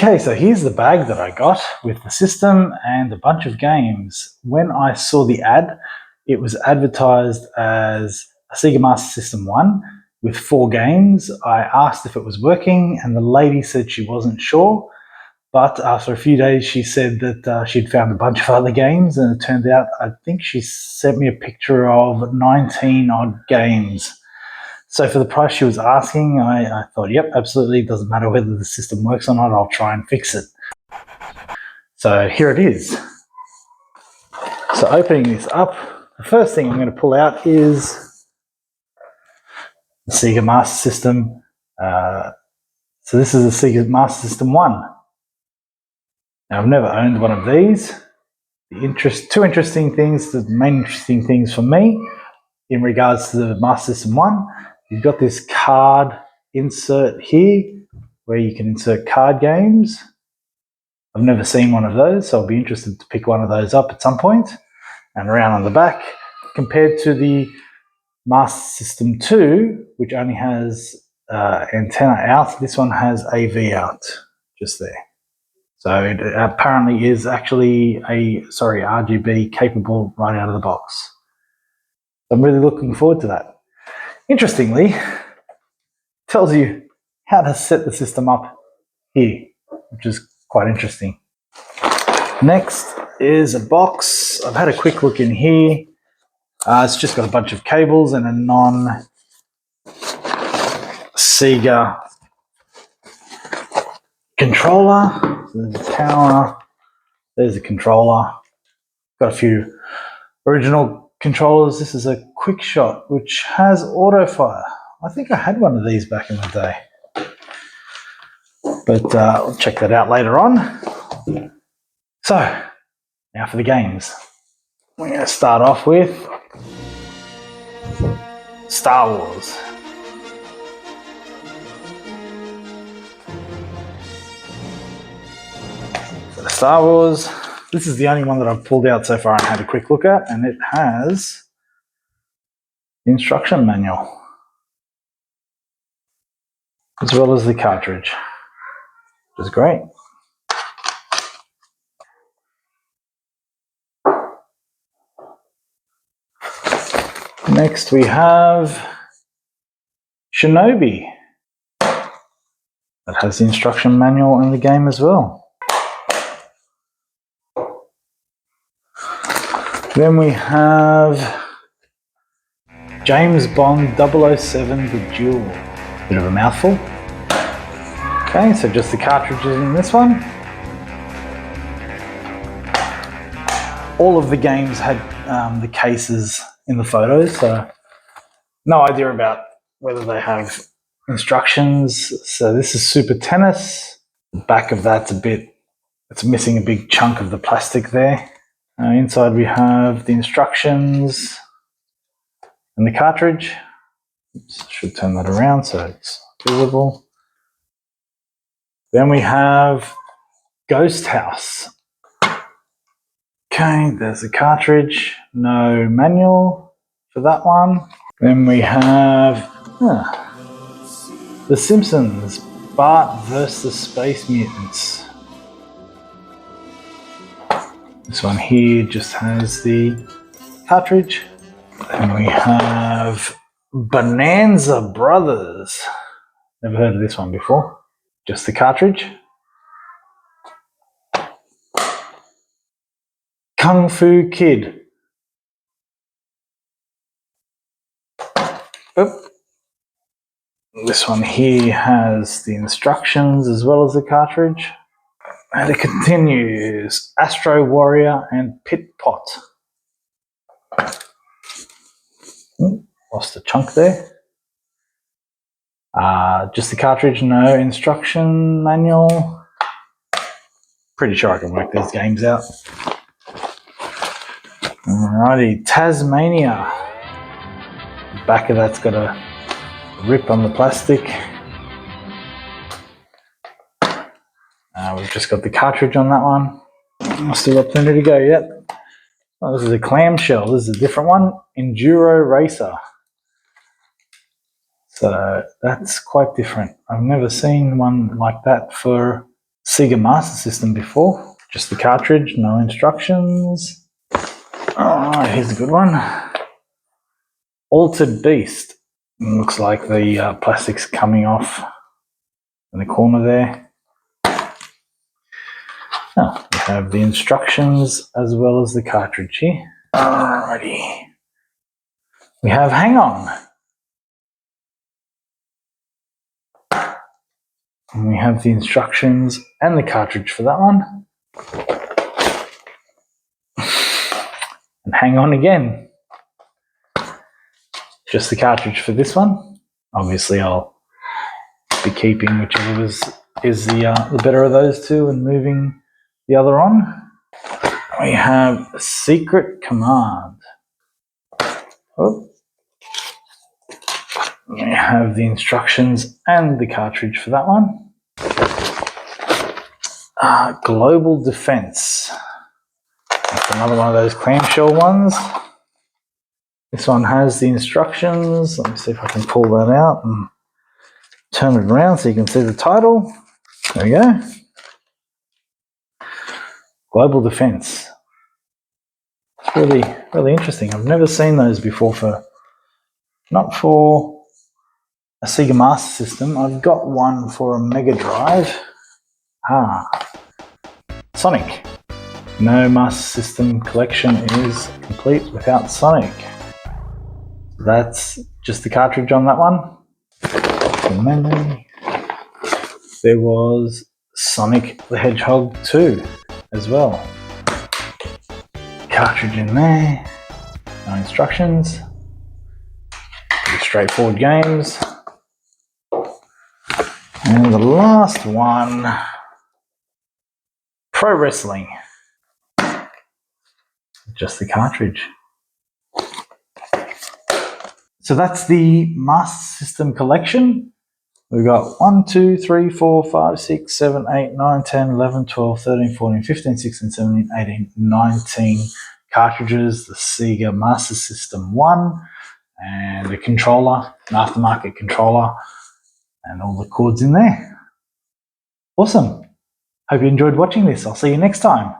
Okay, so here's the bag that I got with the system and a bunch of games. When I saw the ad, it was advertised as a Sega Master System 1 with 4 games. I asked if it was working, and the lady said she wasn't sure. But after a few days, she said that she'd found a bunch of other games, and it turned out, I think she sent me a picture of 19 odd games. So for the price she was asking, I thought, yep, absolutely, it doesn't matter whether the system works or not, I'll try and fix it. So here it is. So opening this up, the first thing I'm going to pull out is the Sega Master System. So this is the Sega Master System 1. Now, I've never owned one of these. Two interesting things, the main interesting things for me in regards to the Master System 1, you've got this card insert here where you can insert card games. I've never seen one of those, so I'll be interested to pick one of those up at some point. And around on the back, compared to the Master System 2, which only has antenna out, this one has AV out, just there. So it apparently is actually RGB capable right out of the box. I'm really looking forward to that. Interestingly, it tells you how to set the system up here, which is quite interesting. Next is a box. I've had a quick look in here. It's just got a bunch of cables and a non-Sega controller. So there's a power. There's a controller. Got a few original controllers. This is a Quick Shot, which has auto fire. I think I had one of these back in the day, but I'll check that out later on. So now for the games. We're going to start off with Star Wars. So the Star Wars, this is the only one that I've pulled out so far and had a quick look at, and it has the instruction manual as well as the cartridge, which is great. Next we have Shinobi. That has the instruction manual and the game as well. Then we have James Bond 007 The Duel. Bit of a mouthful. Okay, so just the cartridges in this one. All of the games had the cases in the photos, so no idea about whether they have instructions. So this is Super Tennis. The back of that's it's missing a big chunk of the plastic there. Inside we have the instructions and the cartridge. Oops, I should turn that around so it's visible. Then we have Ghost House. Okay, there's the cartridge. No manual for that one. Then we have The Simpsons, Bart vs. Space Mutants. This one here just has the cartridge. And we have Bonanza Brothers. Never heard of this one before. Just the cartridge. Kung Fu Kid. Oop. This one here has the instructions as well as the cartridge. And it continues Astro Warrior and Pit Pot. Lost a chunk there. Just the cartridge, no instruction manual. Pretty sure I can work these games out. Alrighty, Tasmania. The back of that's got a rip on the plastic. We've just got the cartridge on that one. I've still got plenty to go yet. Oh, this is a clamshell. This is a different one. Enduro Racer. So that's quite different. I've never seen one like that for Sega Master System before. Just the cartridge, no instructions. Alright, here's a good one. Altered Beast. Looks like the plastic's coming off in the corner there. Oh, we have the instructions as well as the cartridge here. Alrighty. We have Hang On. And we have the instructions and the cartridge for that one. And Hang On again. Just the cartridge for this one. Obviously, I'll be keeping whichever is the better of those two and moving the other on. We have Secret Command. Oh. We have the instructions and the cartridge for that one. Global Defense. That's another one of those clamshell ones. This one has the instructions. Let me see if I can pull that out and turn it around so you can see the title. There we go. Global Defense. It's really interesting. I've never seen those before not for a Sega Master System. I've got one for a Mega Drive. Sonic. No Master System collection is complete without Sonic. That's just the cartridge on that one. For memory. There was Sonic the Hedgehog 2 as well. Cartridge in there. No instructions. Pretty straightforward games. And the last one, Pro Wrestling. Just the cartridge. So that's the Master System collection. We've got 1, 2, 3, 4, 5, 6, 7, 8, 9, 10, 11, 12, 13, 14, 15, 16, 17, 18, 19 cartridges. The Sega Master System 1 and a controller, an aftermarket controller, and all the cords in there. Awesome. Hope you enjoyed watching this. I'll see you next time.